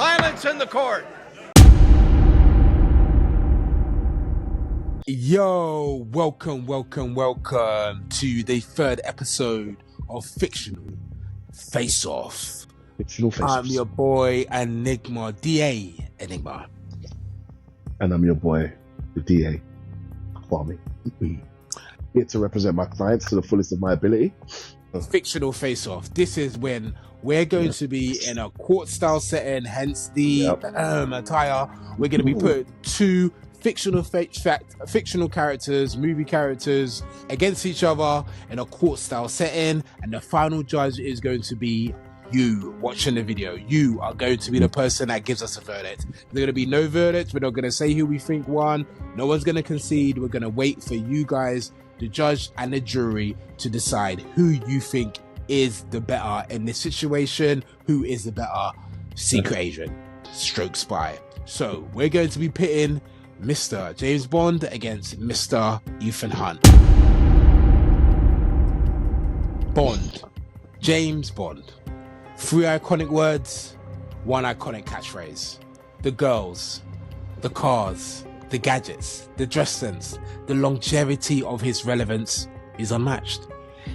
Silence in the court. Yo, welcome to the third episode of Fictional Face-Off. Fictional Face-Off. I'm your boy Enigma, DA Enigma. And I'm your boy, the DA, Kwame. Here to represent my clients to the fullest of my ability. Fictional Face-Off. This is when we're going to be in a court-style setting, hence the attire. We're going to be put two fictional characters, movie characters against each other in a court-style setting, and the final judge is going to be you watching the video. You are going to be the person that gives us a verdict. There's going to be no verdict. We're not going to say who we think won. No one's going to concede. We're going to wait for you guys, the judge and the jury, to decide who you think is the better in this situation, who is the better secret agent stroke spy. So we're going to be pitting Mr. James Bond against Mr. Ethan Hunt. Bond. James Bond. 3 iconic words, 1 iconic catchphrase. The girls, the cars, the gadgets, the dress sense, the longevity of his relevance is unmatched.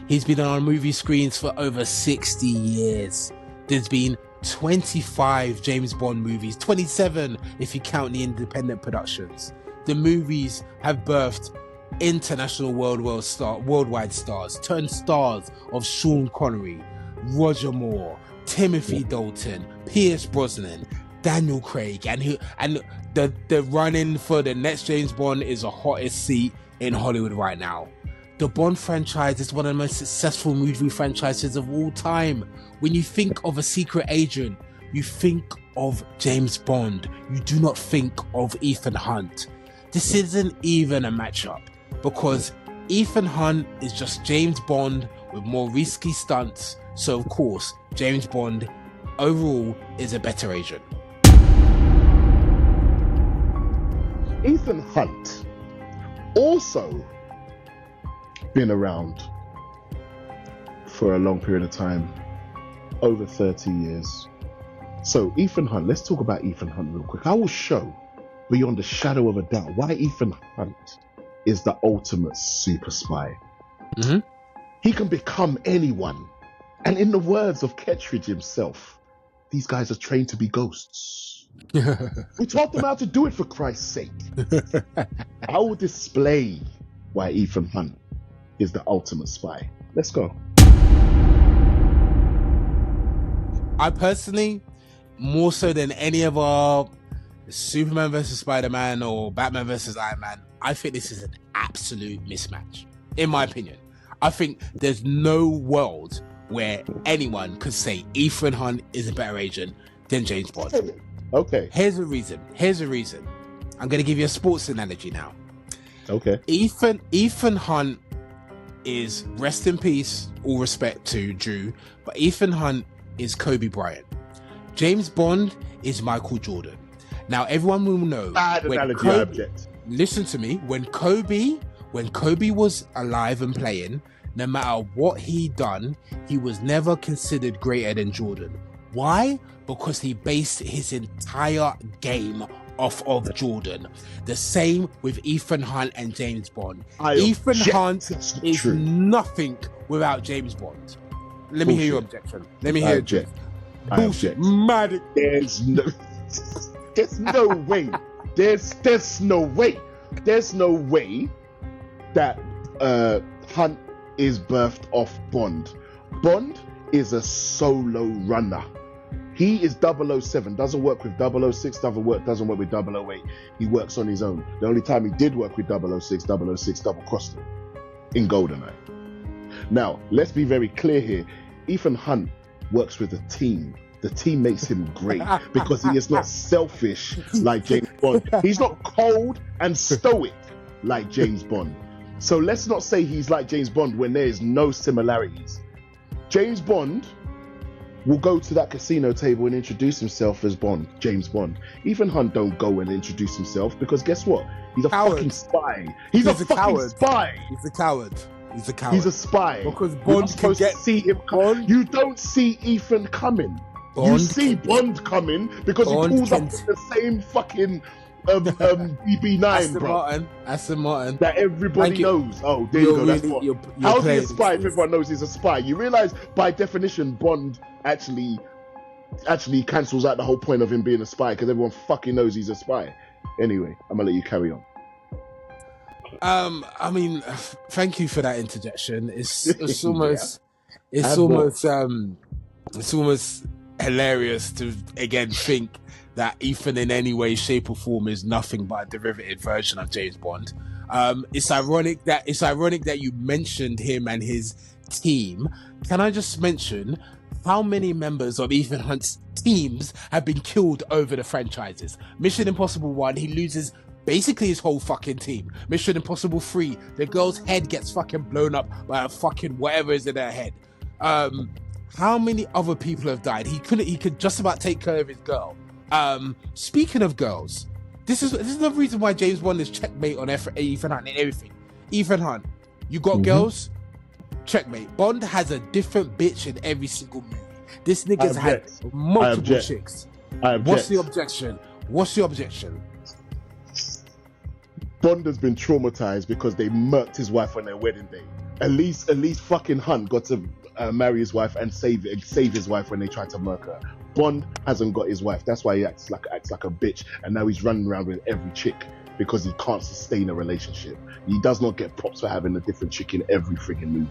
He's been on movie screens for over 60 years. There's been 25 James Bond movies, 27 if you count the independent productions. The movies have birthed international worldwide stars, turned stars of Sean Connery, Roger Moore, Timothy Dalton, Pierce Brosnan, Daniel Craig, and the run-in for the next James Bond is the hottest seat in Hollywood right now. The Bond franchise is one of the most successful movie franchises of all time. When you think of a secret agent, you think of James Bond. You do not think of Ethan Hunt. This isn't even a matchup, because Ethan Hunt is just James Bond with more risky stunts. So of course, James Bond overall is a better agent. Ethan Hunt also been around for a long period of time, over 30 years. So Ethan Hunt, let's talk about Ethan Hunt real quick. I will show beyond a shadow of a doubt why Ethan Hunt is the ultimate super spy. Mm-hmm. He can become anyone. And in the words of Kettridge himself, these guys are trained to be ghosts. We taught them how to do it, for Christ's sake. I will display why Ethan Hunt is the ultimate spy. Let's go. I personally, more so than any of our Superman versus Spider-Man or Batman versus Iron Man, I think this is an absolute mismatch. In my opinion, I think there's no world where anyone could say Ethan Hunt is a better agent than James Bond. Okay. Here's a reason. I'm going to give you a sports analogy now. Okay. Ethan Hunt is, rest in peace, all respect to Drew, but Ethan Hunt is Kobe Bryant. James Bond is Michael Jordan. Now everyone will know. Bad analogy, I object. Listen to me. When Kobe was alive and playing, no matter what he done, he was never considered greater than Jordan. Why? Because he based his entire game off of Jordan. The same with Ethan Hunt and James Bond. Ethan Hunt is nothing without James Bond. Let me hear your objection. Let me hear it. Bullshit. Mad. There's no way. There's no way. There's no way that Hunt is birthed off Bond. Bond is a solo runner. He is 007, doesn't work with 006, doesn't work with 008. He works on his own. The only time he did work with 006 double-crossed him in GoldenEye. Now, let's be very clear here. Ethan Hunt works with a team. The team makes him great because he is not selfish like James Bond. He's not cold and stoic like James Bond. So let's not say he's like James Bond when there is no similarities. James Bond will go to that casino table and introduce himself as James Bond. Ethan Hunt don't go and introduce himself because guess what? He's a fucking spy. He's a fucking coward. Spy. He's a coward. He's a coward. He's a spy. Because You're Bond supposed to see him. You don't see Ethan coming. You see Bond coming because he pulls up in the same fucking BB9, bro. Aston Martin. That everybody knows. Oh, there you go. That's Bond. How's he a spy if everyone knows he's a spy? You realize by definition, Bond actually cancels out the whole point of him being a spy because everyone fucking knows he's a spy. Anyway, I'm gonna let you carry on. I mean, thank you for that interjection. It's almost hilarious to again think that Ethan in any way, shape or form is nothing but a derivative version of James Bond. It's ironic that you mentioned him and his team. Can I just mention how many members of Ethan Hunt's teams have been killed over the franchises? Mission Impossible 1, he loses basically his whole fucking team. Mission Impossible 3, the girl's head gets fucking blown up by a fucking whatever is in her head. How many other people have died? He could just about take care of his girl. Speaking of girls, this is the reason why James Bond is checkmate on Ethan Hunt and everything. Ethan Hunt, you got girls? Checkmate. Bond has a different bitch in every single movie. This nigga's had multiple chicks. What's the objection? Bond has been traumatized because they murked his wife on their wedding day. At least fucking Hunt got to marry his wife and save his wife when they tried to murk her. Bond hasn't got his wife. That's why he acts like a bitch, and now he's running around with every chick because he can't sustain a relationship. He does not get props for having a different chick in every friggin' movie.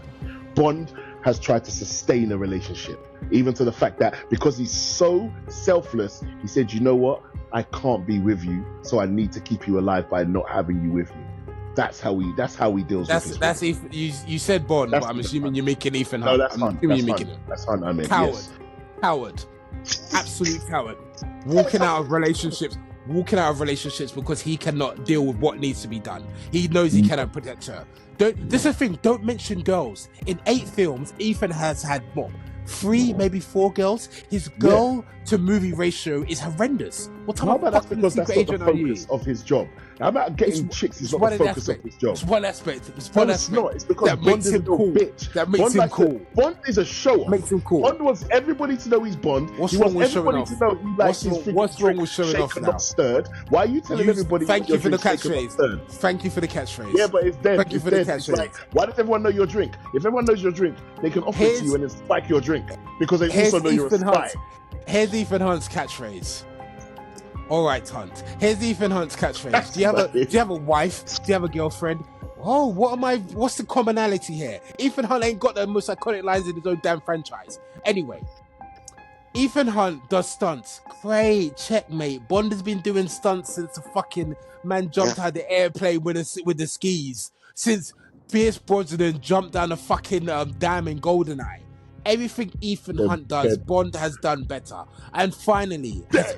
Bond has tried to sustain a relationship, even to the fact that because he's so selfless, he said, you know what? I can't be with you, so I need to keep you alive by not having you with me. That's how he deals with his that's if you said Bond, but I'm assuming you're making Ethan Hunt. No, that's Hunt. That's Hunt. I mean, coward, absolute coward, walking out of relationships because he cannot deal with what needs to be done. He knows he cannot protect her. This is the thing. Don't mention girls. In 8 films, Ethan has had what? 3, maybe 4 girls. His girl to movie ratio is horrendous. What type of that's because that's not the focus of his job. How about getting chicks is not the focus of his job. It's one aspect. It's not. It's because that Bond makes is him cool. Bitch. That makes him cool. Bond is a show off. Makes him cool. Bond wants everybody to know he's Bond. What's wrong with showing off? What's wrong with showing off now? Not stirred. Why are you telling everybody? Thank you for the catchphrase. Thank you for the catchphrase. Yeah, but it's dead. Thank you for the catchphrase. Like, why does everyone know your drink? If everyone knows your drink, they can offer it to you and then spike your drink because they also know you're a spy. Here's Ethan Hunt's catchphrase. All right, Hunt. Here's Ethan Hunt's catchphrase. Do you have a wife? Do you have a girlfriend? Oh, what's the commonality here? Ethan Hunt ain't got the most iconic lines in his own damn franchise. Anyway, Ethan Hunt does stunts. Great, checkmate. Bond has been doing stunts since the fucking man jumped out of the airplane with the skis. Since Pierce Brosnan jumped down the fucking dam in GoldenEye. Everything Ethan Hunt does, Bond has done better. And finally, has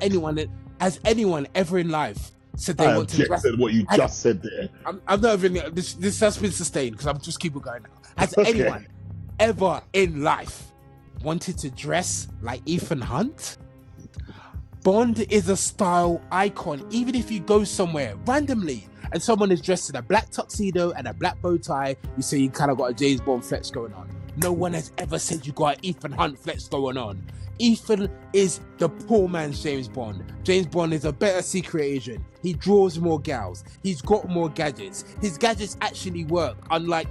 anyone ever in life said they want to dress? What you just said there. I'm not even. This has been sustained because I'm just keep it going now. Has anyone ever in life wanted to dress like Ethan Hunt? Bond is a style icon. Even if you go somewhere randomly and someone is dressed in a black tuxedo and a black bow tie, you say you kind of got a James Bond flex going on. No one has ever said you got an Ethan Hunt flex going on. Ethan is the poor man's James Bond. James Bond is a better secret agent. He draws more gals. He's got more gadgets. His gadgets actually work, unlike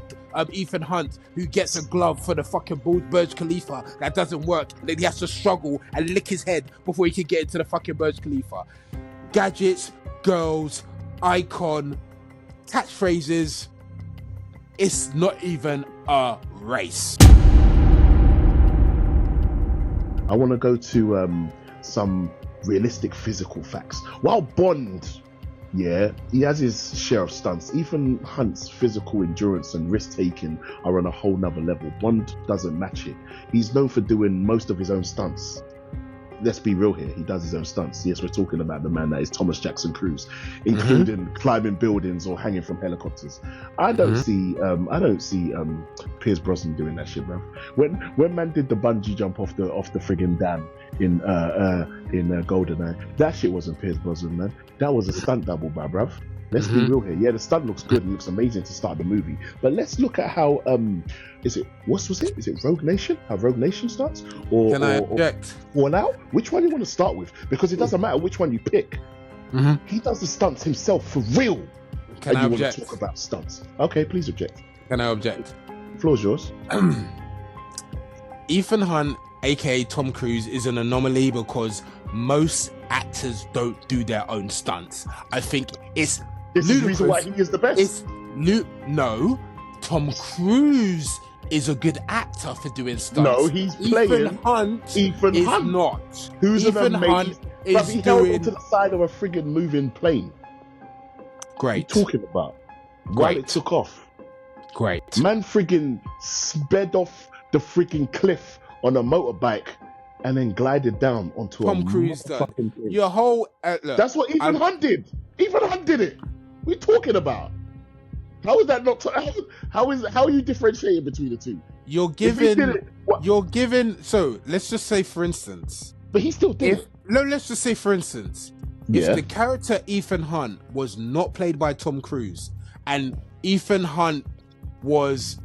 Ethan Hunt, who gets a glove for the fucking Burj Khalifa that doesn't work. Then he has to struggle and lick his head before he can get into the fucking Burj Khalifa. Gadgets, girls, icon, catchphrases. It's not even a race. I want to go to some realistic physical facts. While Bond, he has his share of stunts, Ethan Hunt's physical endurance and risk-taking are on a whole nother level. Bond doesn't match it. He's known for doing most of his own stunts. Let's be real here, he does his own stunts. Yes, we're talking about the man that is Thomas Jackson Cruise, including climbing buildings or hanging from helicopters. I don't see Pierce Brosnan doing that shit, bro. When man did the bungee jump off the friggin' dam in GoldenEye, that shit wasn't Pierce Brosnan, man. That was a stunt double, bruv. Let's be real here. Yeah, the stunt looks good and looks amazing to start the movie. But let's look at how is it Rogue Nation? How Rogue Nation starts? Can I object? Or Fallout? Which one do you want to start with? Because it doesn't matter which one you pick. He does the stunts himself for real. Can I object? Want to talk about stunts? Okay, please object. Can I object? The floor's yours. Ethan Hunt, aka Tom Cruise, is an anomaly because most actors don't do their own stunts. I think it's this is the reason why he is the best. No, Tom Cruise is a good actor for doing stunts. No, he's playing Ethan Hunt. Ethan Hunt not. Who's Ethan an amazing? Hunt is he doing held onto the side of a friggin' moving plane. Great. What are you talking about? While it took off. Great. Man friggin' sped off the friggin' cliff on a motorbike and then glided down onto Tom Cruise done. Your whole look, that's what Ethan Hunt did. Ethan Hunt did it. What are you talking about? How is that not? How are you differentiating between the two? You're given. So let's just say, for instance, but he still did it. No, let's just say, for instance, if the character Ethan Hunt was not played by Tom Cruise, and Ethan Hunt was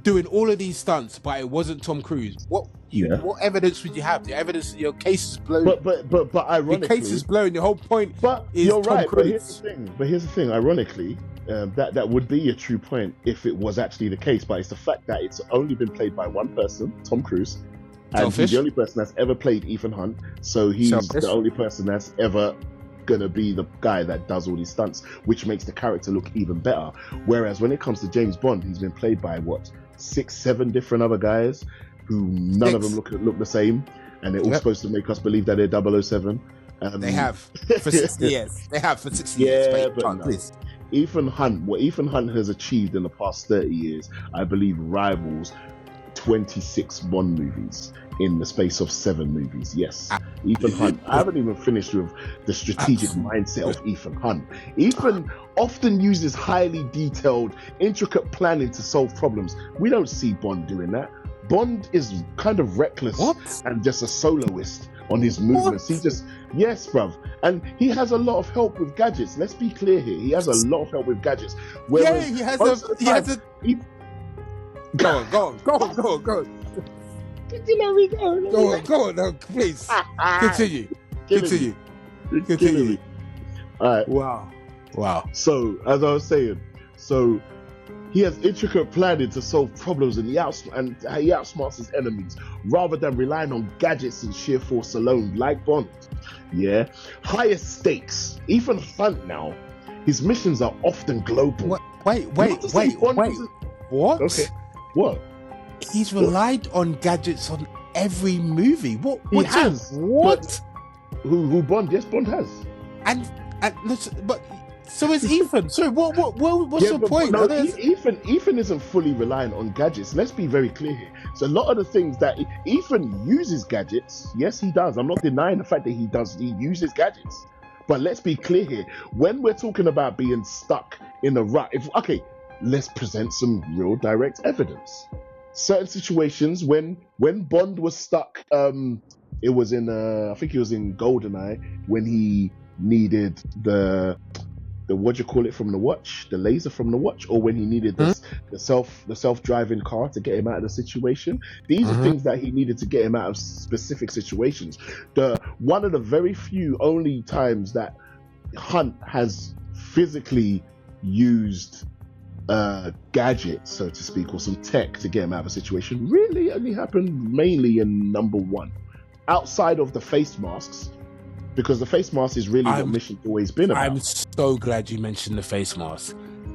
doing all of these stunts, but it wasn't Tom Cruise, what evidence would you have? The evidence, your case is blown. But ironically, your case is blown. The whole point. But is you're Tom right. Cruise. But here's the thing. Ironically, that would be a true point if it was actually the case. But it's the fact that it's only been played by one person, Tom Cruise, and he's the only person that's ever played Ethan Hunt. So he's the only person that's ever gonna be the guy that does all these stunts, which makes the character look even better. Whereas when it comes to James Bond, he's been played by 6-7 different other guys who none of them look the same, and they're all supposed to make us believe that they're 007. They have for 60 years. They have for 60 years. But no. Ethan Hunt, what Ethan Hunt has achieved in the past 30 years, I believe rivals 26 Bond movies in the space of 7 movies. Yes, Ethan Hunt. I haven't even finished with the strategic mindset of Ethan Hunt. Ethan often uses highly detailed, intricate planning to solve problems. We don't see Bond doing that. Bond is kind of reckless and just a soloist on his movements. Yes, bruv. And he has a lot of help with gadgets. Let's be clear here. He has a lot of help with gadgets. Whereas he has a Go on. Go on, no, please. Continue. All right. Wow. So, as I was saying, he has intricate planning to solve problems, and he outsmarts his enemies rather than relying on gadgets and sheer force alone, like Bond. Yeah. Higher stakes. Ethan Hunt now, his missions are often global. Wait. What? Okay. What? He's relied on gadgets on every movie. What? He has. What? Who Bond? Yes, Bond has. And but so is Ethan. So what's the point? No, Ethan isn't fully reliant on gadgets. Let's be very clear here. So a lot of the things that Ethan uses gadgets. Yes, he does. I'm not denying the fact that he does. He uses gadgets. But let's be clear here. When we're talking about being stuck in a rut, let's present some real direct evidence. Certain situations when Bond was stuck, it was in I think he was in GoldenEye when he needed the what do you call it from the watch, the laser from the watch, or when he needed the self-driving car to get him out of the situation. These are things that he needed to get him out of specific situations. One of the very few only times that Hunt has physically used gadget, so to speak, or some tech to get him out of a situation really only happened mainly in number 1, outside of the face masks, because the face mask is really what mission's always been about. I'm so glad you mentioned the face mask.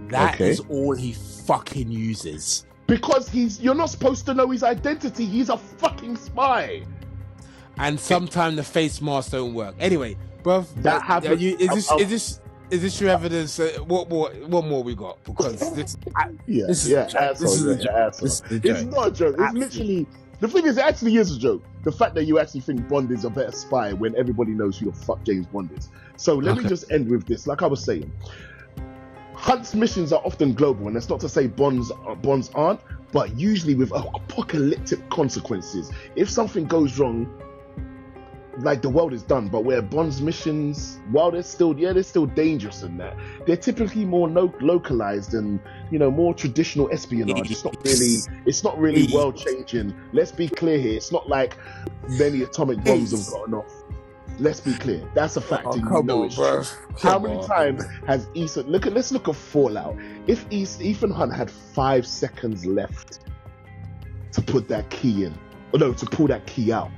That is all he fucking uses. Because you're not supposed to know his identity. He's a fucking spy. And sometimes the face masks don't work. Anyway, bruv, that happened. Is this your evidence? What more we got? Because this is a joke. It's not a joke. It's literally, the thing is, it actually is a joke. The fact that you actually think Bond is a better spy when everybody knows who the fuck James Bond is. So let me just end with this. Like I was saying, Hunt's missions are often global, and that's not to say Bond's aren't, but usually with apocalyptic consequences. If something goes wrong, like the world is done, but where Bond's missions, while they're still dangerous in that, they're typically more localized and more traditional espionage. It's not really world changing. Let's be clear here. It's not like many atomic bombs have gotten off. Let's be clear. That's a fact. It's true. How many times has Ethan? Let's look at Fallout. If Ethan Hunt had 5 seconds left to put that key in, to pull that key out,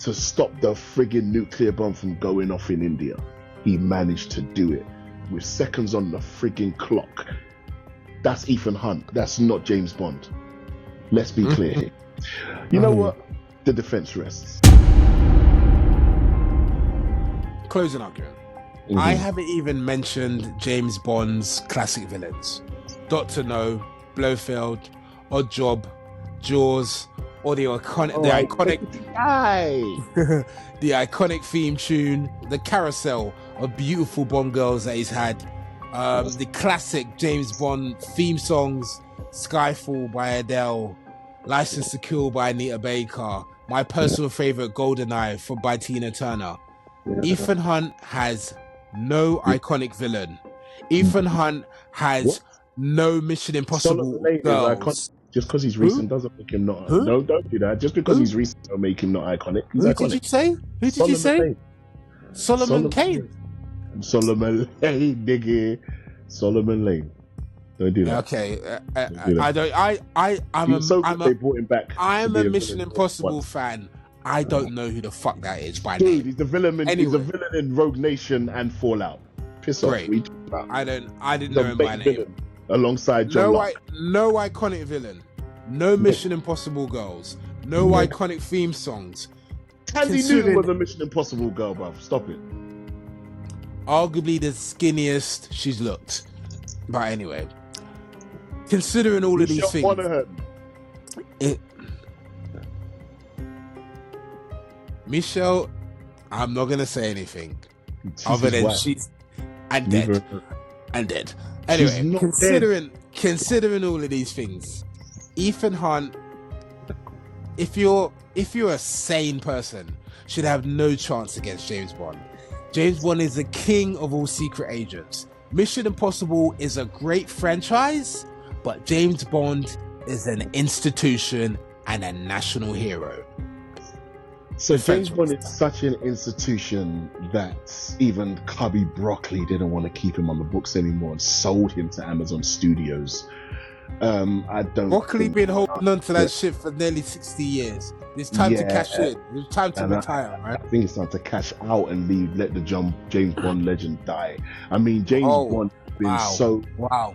to stop the friggin' nuclear bomb from going off in India, he managed to do it with seconds on the friggin' clock. That's Ethan Hunt. That's not James Bond. Let's be clear here. You know what? The defense rests. Closing argument. I haven't even mentioned James Bond's classic villains: Dr. No, Blofeld, Odd Job, Jaws, or the iconic the iconic theme tune, the carousel of beautiful Bond girls that he's had, the classic James Bond theme songs, Skyfall by Adele, License to Kill by Anita Baker, my personal favorite GoldenEye by Tina Turner. Ethan Hunt has no iconic villain. Ethan Hunt has no Mission Impossible girls. Just because he's recent doesn't make him not. No, don't do that. Just because he's recent don't make him not iconic. He's iconic. Did you say? Who did you say? Solomon Kane. Solomon Lane, nigga. Solomon Lane. Don't do that. Okay. They brought him back. I'm a Mission Impossible fan. I don't know who the fuck that is by name. Dude, he's the villain. He's a villain in Rogue Nation and Fallout. Piss off. Great. I didn't know him by name. Alongside John Locke. No iconic villain. No Mission Impossible girls. No iconic theme songs. Tandy Newton was a Mission Impossible girl, bruv. Stop it. Arguably the skinniest she's looked. But anyway, considering all of these things, Michelle, I'm not gonna say anything other than she's dead. Anyway, considering all of these things, Ethan Hunt, if you're a sane person, should have no chance against James Bond. James Bond is the king of all secret agents. Mission Impossible is a great franchise, but James Bond is an institution and a national hero. So James Bond is such an institution that even Cubby Broccoli didn't want to keep him on the books anymore and sold him to Amazon Studios. Broccoli been holding on to that shit for nearly 60 years. It's time to cash in. It's time to retire, right? I think it's time to cash out and let the James Bond legend die. I mean, James Bond has been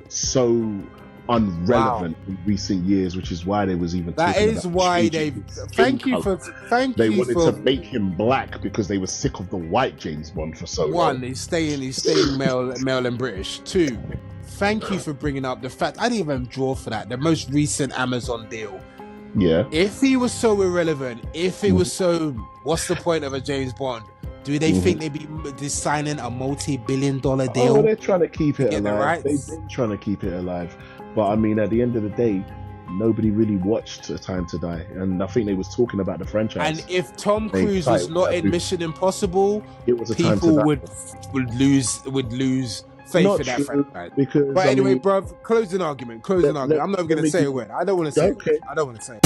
so unrelevant in recent years, which is why they was even they wanted to make him black because they were sick of the white James Bond for so long. One, he's staying male and British. Two, thank you for bringing up the fact I didn't even draw for that, the most recent Amazon deal. Yeah, if he was so irrelevant, if it was so, what's the point of a James Bond? Do they think they'd be signing a multi-billion-dollar deal? Oh, they're trying to keep it alive. They've been trying to keep it alive. But I mean, at the end of the day, nobody really watched A Time to Die, and I think they was talking about the franchise. And if Tom Cruise was not in Mission Impossible, people would lose faith in that franchise. But anyway, bruv, closing argument. I'm not even going to say a word. I don't want to say. Okay. I don't want to say.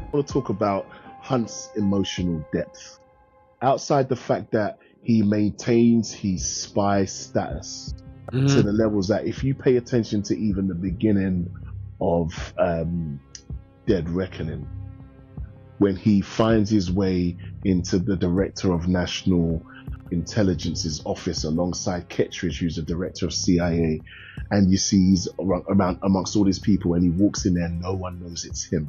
I want to talk about Hunt's emotional depth. Outside the fact that he maintains his spy status to the levels that if you pay attention to even the beginning of Dead Reckoning, when he finds his way into the Director of National Intelligence's office alongside Kettridge, who's the Director of CIA, and you see he's around amongst all these people and he walks in there and no one knows it's him.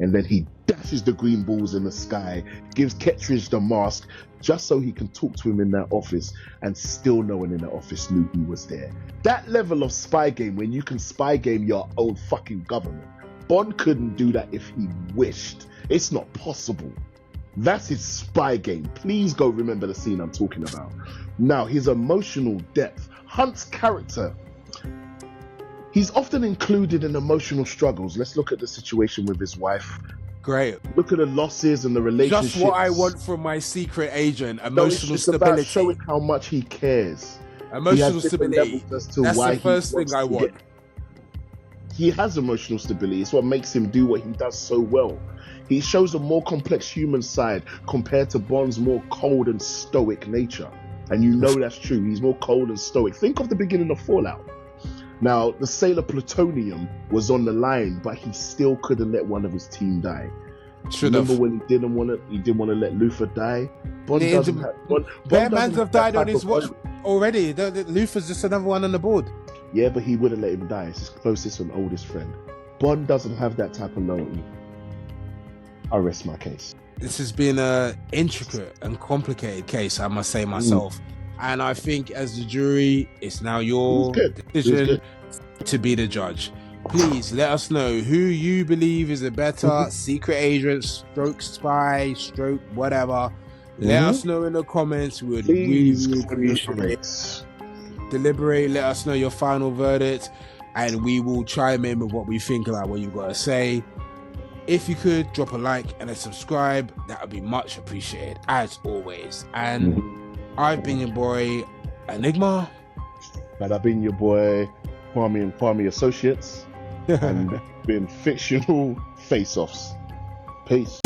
And then he dashes the green balls in the sky, gives Kettridge the mask just so he can talk to him in that office, and still no one in the office knew he was there. That level of spy game, when you can spy game your own fucking government. Bond couldn't do that if he wished. It's not possible. That's his spy game. Please go remember the scene I'm talking about. Now, his emotional depth. Hunt's character, he's often included in emotional struggles. Let's look at the situation with his wife, Great. Look at the losses and the relationships. Just what I want from my secret agent. No, Emotional it's about stability. showing how much he cares. Emotional He has different stability. levels as to That's why the first he thing wants I to want. He has emotional stability. It's what makes him do what he does so well. He shows a more complex human side compared to Bond's more cold and stoic nature. And you know that's true. He's more cold and stoic. Think of the beginning of Fallout. Now, the sailor Plutonium was on the line, but he still couldn't let one of his team die. Should have. Remember when he didn't want to let Luther die? Bond Yeah, doesn't have. Bond Bear doesn't Mans have that died on type his of watch loyalty. already. Luther's just another one on the board. Yeah, but he wouldn't let him die. It's his closest and oldest friend. Bond doesn't have that type of loyalty. I rest my case. This has been a intricate and complicated case, I must say myself. And I think as the jury, it's now your decision to be the judge. Please let us know who you believe is a better secret agent, stroke spy, stroke whatever. Let us know in the comments. We would really appreciate it. Deliberate, let us know your final verdict, and we will chime in with what we think about what you've got to say. If you could drop a like and a subscribe, that would be much appreciated as always. And I've been your boy Enigma, And I've been your boy Kwame and Kwame Associates, and been Fictional Face-Offs. Peace.